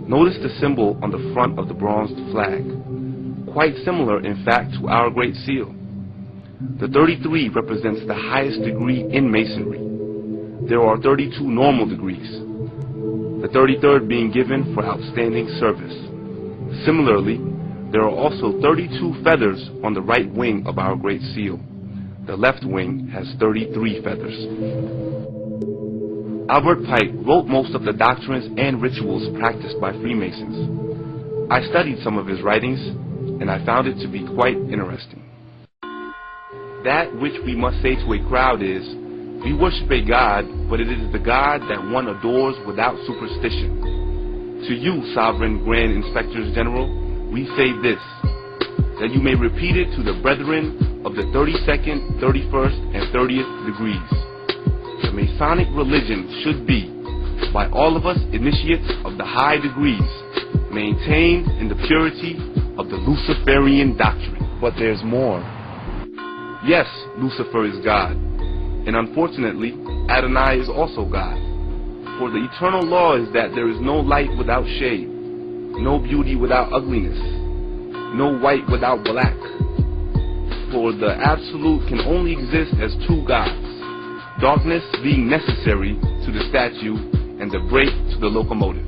Notice the symbol on the front of the bronzed flag, quite similar in fact to our Great Seal. The 33 represents the highest degree in Masonry. There are 32 normal degrees, the 33rd being given for outstanding service. Similarly, there are also 32 feathers on the right wing of our Great Seal. The left wing has 33 feathers. Albert Pike wrote most of the doctrines and rituals practiced by Freemasons. I studied some of his writings, and I found it to be quite interesting. That which we must say to a crowd is, we worship a God, but it is the God that one adores without superstition. To you, Sovereign Grand Inspectors General, we say this, that you may repeat it to the brethren of the 32nd, 31st, and 30th degrees. The Masonic religion should be, by all of us initiates of the high degrees, maintained in the purity of the Luciferian doctrine. But there's more. Yes, Lucifer is God, and unfortunately, Adonai is also God. For the eternal law is that there is no light without shade, no beauty without ugliness, no white without black. For the absolute can only exist as two gods, darkness being necessary to the statue and the brake to the locomotive.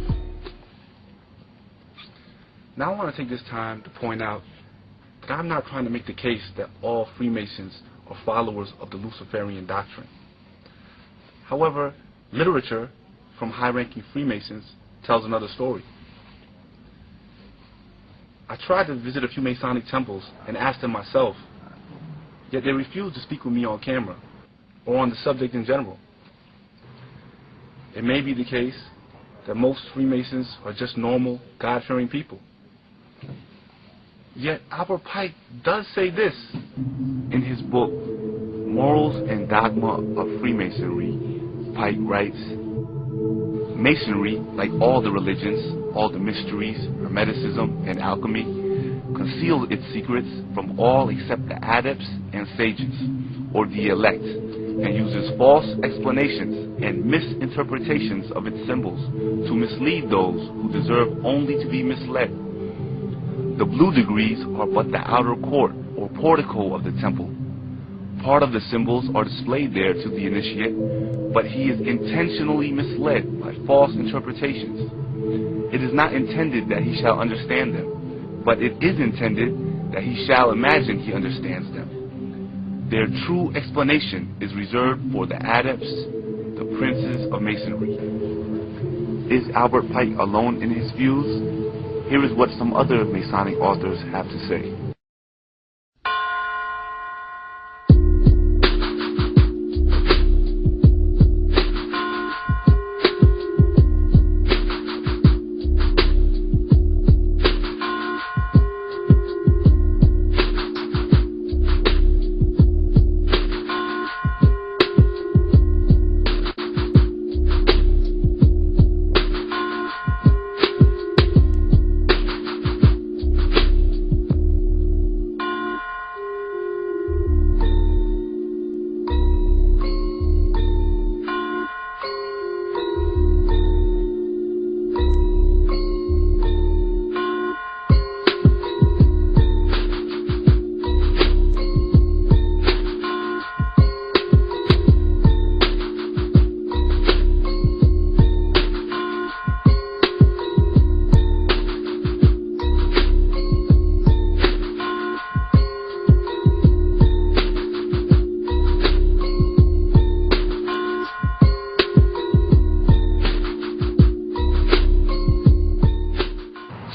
Now I want to take this time to point out that I'm not trying to make the case that all Freemasons are followers of the Luciferian doctrine. However, literature from high-ranking Freemasons tells another story. I tried to visit a few Masonic temples and ask them myself, yet they refused to speak with me on camera or on the subject in general. It may be the case that most Freemasons are just normal, God-fearing people. Yet Albert Pike does say this in his book, Morals and Dogma of Freemasonry. Pike writes, Masonry, like all the religions, all the mysteries, Hermeticism, and alchemy, conceals its secrets from all except the adepts and sages, or the elect, and uses false explanations and misinterpretations of its symbols to mislead those who deserve only to be misled. The blue degrees are but the outer court or portico of the temple. Part of the symbols are displayed there to the initiate, but he is intentionally misled by false interpretations. It is not intended that he shall understand them, but it is intended that he shall imagine he understands them. Their true explanation is reserved for the adepts, the princes of Masonry. Is Albert Pike alone in his views? Here is what some other Masonic authors have to say.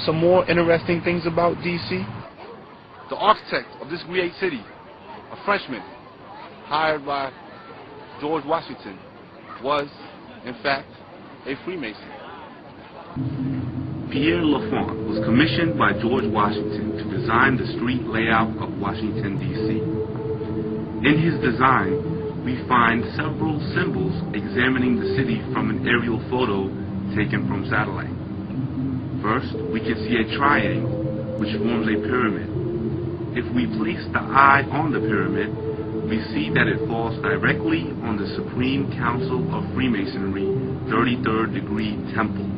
Some more interesting things about DC. The architect of this great city, a Frenchman, hired by George Washington, was, in fact, a Freemason. Pierre Lafont was commissioned by George Washington to design the street layout of Washington, D.C. In his design, we find several symbols examining the city from an aerial photo taken from satellite. First, we can see a triangle, which forms a pyramid. If we place the eye on the pyramid, we see that it falls directly on the Supreme Council of Freemasonry 33rd degree temple.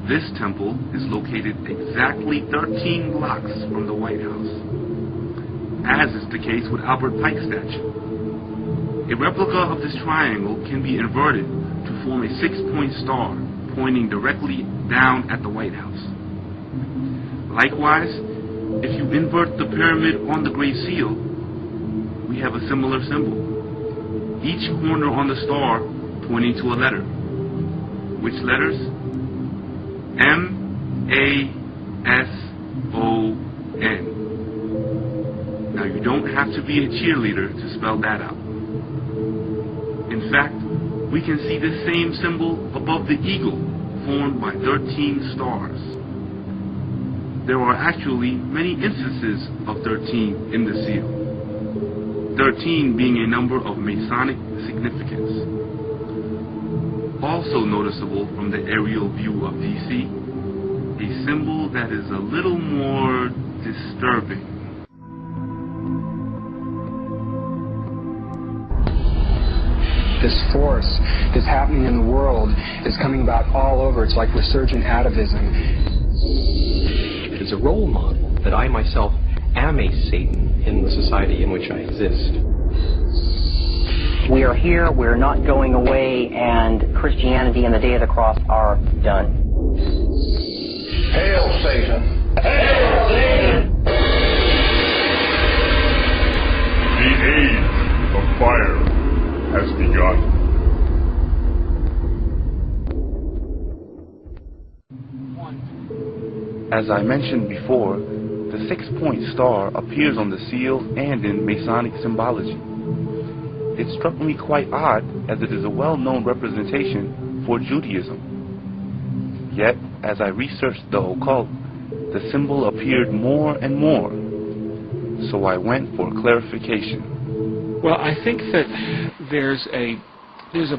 This temple is located exactly 13 blocks from the White House, as is the case with Albert Pike's statue. A replica of this triangle can be inverted to form a 6-point star pointing directly down at the White House. Likewise, if you invert the pyramid on the Great Seal, we have a similar symbol. Each corner on the star pointing to a letter. Which letters? M-A-S-O-N. Now you don't have to be a cheerleader to spell that out. In fact, we can see the same symbol above the eagle formed by 13 stars. There are actually many instances of 13 in the seal. 13 being a number of Masonic significance. Also noticeable from the aerial view of DC, a symbol that is a little more disturbing. This force that's happening in the world is coming about all over. It's like resurgent atavism. It is a role model that I myself am a Satan in the society in which I exist. We are here, we're not going away, and Christianity and the day of the cross are done. Hail Satan! Hail Satan! The age of fire has begun. As I mentioned before, the 6-point star appears on the seal and in Masonic symbology. It struck me quite odd, as it is a well-known representation for Judaism. Yet, as I researched the occult, the symbol appeared more and more. So I went for clarification. Well, I think that there's a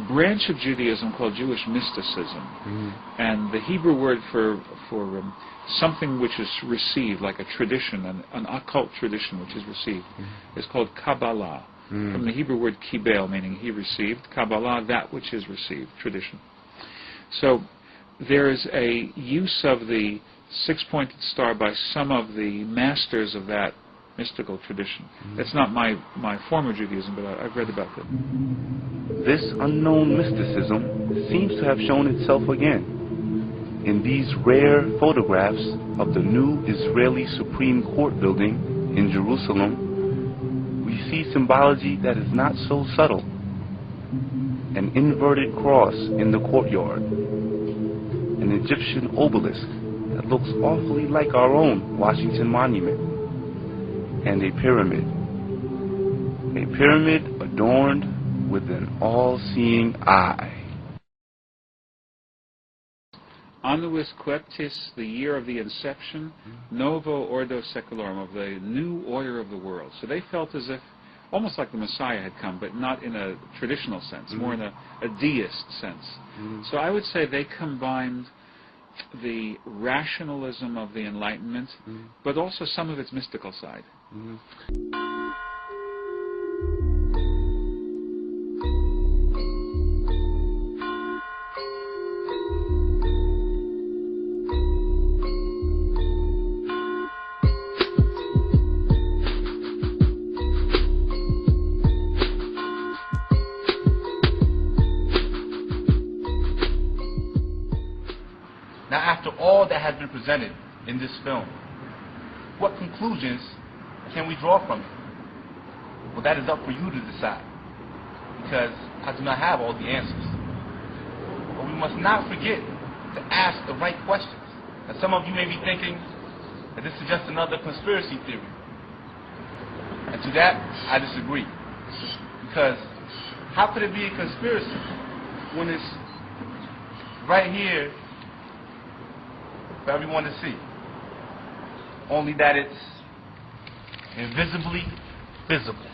branch of Judaism called Jewish mysticism, and the Hebrew word for something which is received, like a tradition, an occult tradition which is received, is called Kabbalah. From the Hebrew word kibel, meaning he received, Kabbalah, that which is received, tradition. So there is a use of the 6-pointed star by some of the masters of that mystical tradition. That's not my form of Judaism, but I've read about it. This unknown mysticism seems to have shown itself again in these rare photographs of the new Israeli Supreme Court building in Jerusalem. We see symbology that is not so subtle. An inverted cross in the courtyard. An Egyptian obelisk that looks awfully like our own Washington Monument. And a pyramid. A pyramid adorned with an all-seeing eye. Annuus Coeptis, the year of the inception, Novo Ordo Secularum, of the new order of the world. So they felt as if, almost like the Messiah had come, but not in a traditional sense, more in a deist sense. So I would say they combined the rationalism of the Enlightenment, but also some of its mystical side. Now, after all that has been presented in this film, what conclusions can we draw from it? Well, that is up for you to decide, because I do not have all the answers. But we must not forget to ask the right questions. Now, some of you may be thinking that this is just another conspiracy theory. And to that, I disagree. Because how could it be a conspiracy when it's right here for everyone to see? Only that it's invisibly visible.